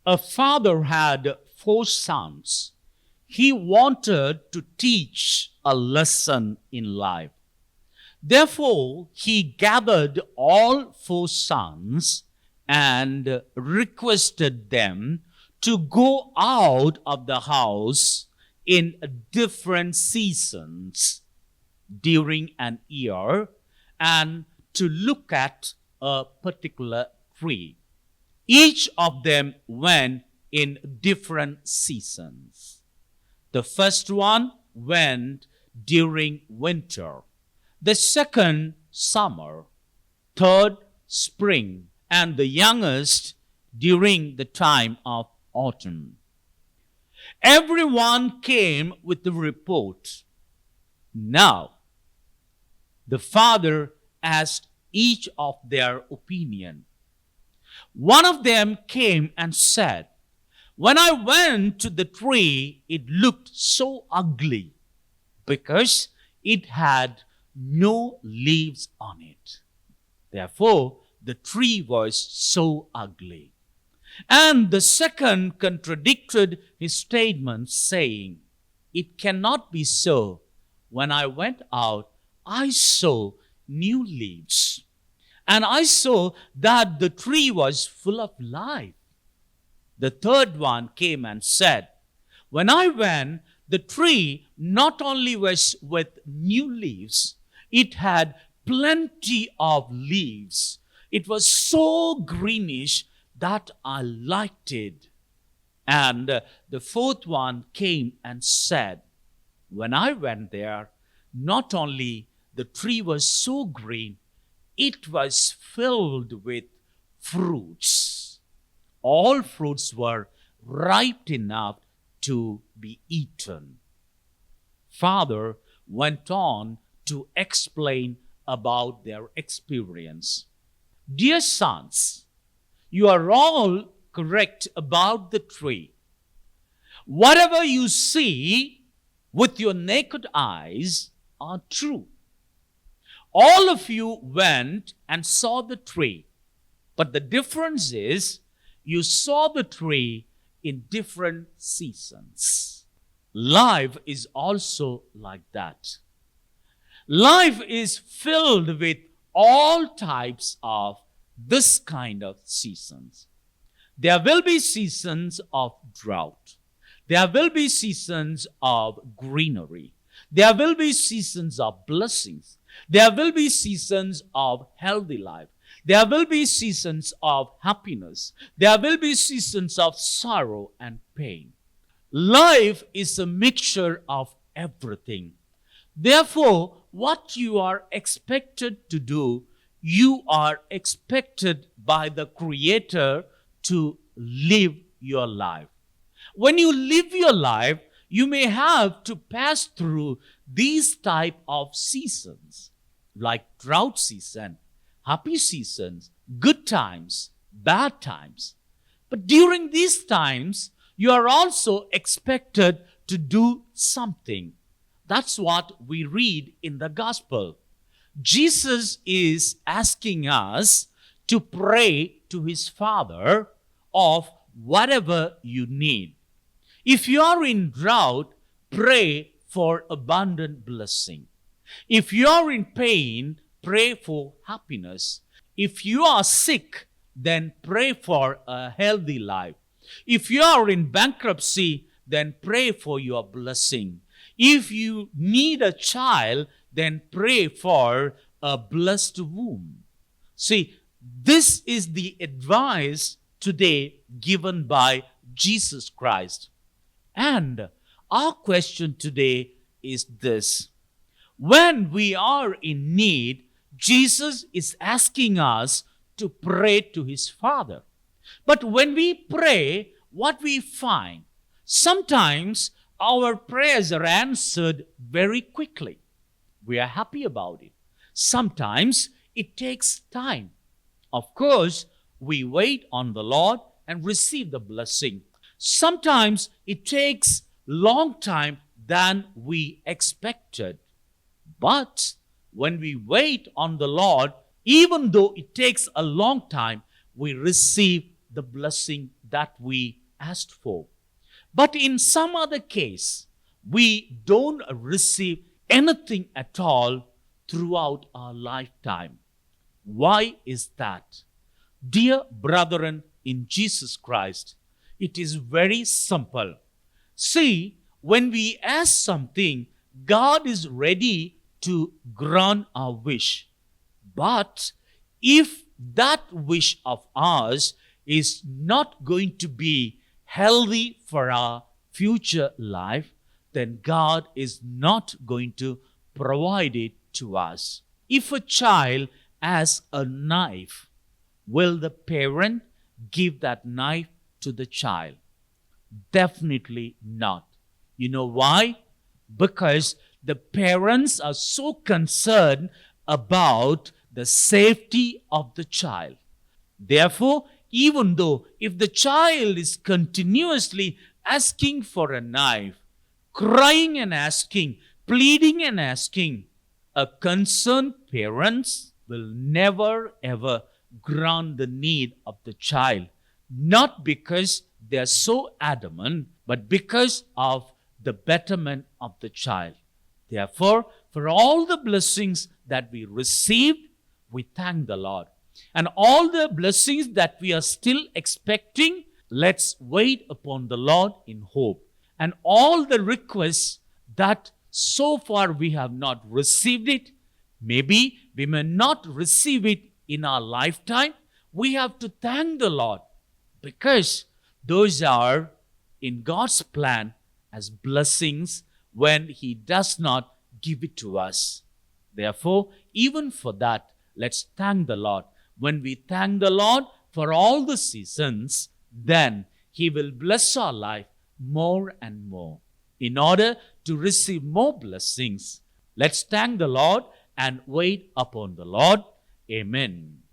A father had 4 sons. He wanted to teach a lesson in life. Therefore, he gathered all 4 sons and requested them to go out of the house in different seasons during an year and to look at a particular tree. Each of them went in different seasons. The first one went during winter, the second summer, third spring, and the youngest during the time of autumn. Everyone came with the report. Now, the father asked each of their opinion. One of them came and said, "When I went to the tree, it looked so ugly because it had no leaves on it. Therefore, the tree was so ugly." And the second contradicted his statement, saying, "It cannot be so. When I went out, I saw new leaves, and I saw that the tree was full of life." The third one came and said, "When I went, the tree not only was with new leaves, it had plenty of leaves. It was so greenish that I liked it." And the fourth one came and said, "When I went there, not only the tree was so green, it was filled with fruits. All fruits were ripe enough to be eaten." Father went on to explain about their experience. "Dear sons, you are all correct about the tree. Whatever you see with your naked eyes are true. All of you went and saw the tree, but the difference is you saw the tree in different seasons." Life is also like that. Life is filled with all types of this kind of seasons. There will be seasons of drought. There will be seasons of greenery. There will be seasons of blessings. There will be seasons of healthy life. There will be seasons of happiness. There will be seasons of sorrow and pain. Life is a mixture of everything. Therefore, what you are expected to do, you are expected by the Creator to live your life. When you live your life, you may have to pass through these type of seasons, like drought season, happy seasons, good times, bad times. But during these times, you are also expected to do something. That's what we read in the gospel. Jesus is asking us to pray to his Father of whatever you need. If you are in drought, pray for abundant blessing. If you are in pain, pray for happiness. If you are sick, then pray for a healthy life. If you are in bankruptcy, then pray for your blessing. If you need a child, then pray for a blessed womb. See, this is the advice today given by Jesus Christ. And our question today is this: when we are in need, Jesus is asking us to pray to his Father. But when we pray, what we find? Sometimes our prayers are answered very quickly. We are happy about it. Sometimes it takes time. Of course, we wait on the Lord and receive the blessing. Sometimes it takes long time than we expected. But when we wait on the Lord, even though it takes a long time, we receive the blessing that we asked for. But in some other case, we don't receive anything at all throughout our lifetime. Why is that? Dear brethren in Jesus Christ, it is very simple. See, when we ask something, God is ready to grant our wish. But if that wish of ours is not going to be healthy for our future life, then God is not going to provide it to us. If a child has a knife, will the parent give that knife to the child? Definitely not. You know why? Because the parents are so concerned about the safety of the child. Therefore, even though if the child is continuously asking for a knife, crying and asking, pleading and asking, a concerned parents will never ever grant the need of the child. Not because they are so adamant, but because of the betterment of the child. Therefore, for all the blessings that we received, we thank the Lord. And all the blessings that we are still expecting, let's wait upon the Lord in hope. And all the requests that so far we have not received it, maybe we may not receive it in our lifetime, we have to thank the Lord, because those are in God's plan as blessings when He does not give it to us. Therefore, even for that, let's thank the Lord. When we thank the Lord for all the seasons, then He will bless our life more and more. In order to receive more blessings, let's thank the Lord and wait upon the Lord. Amen.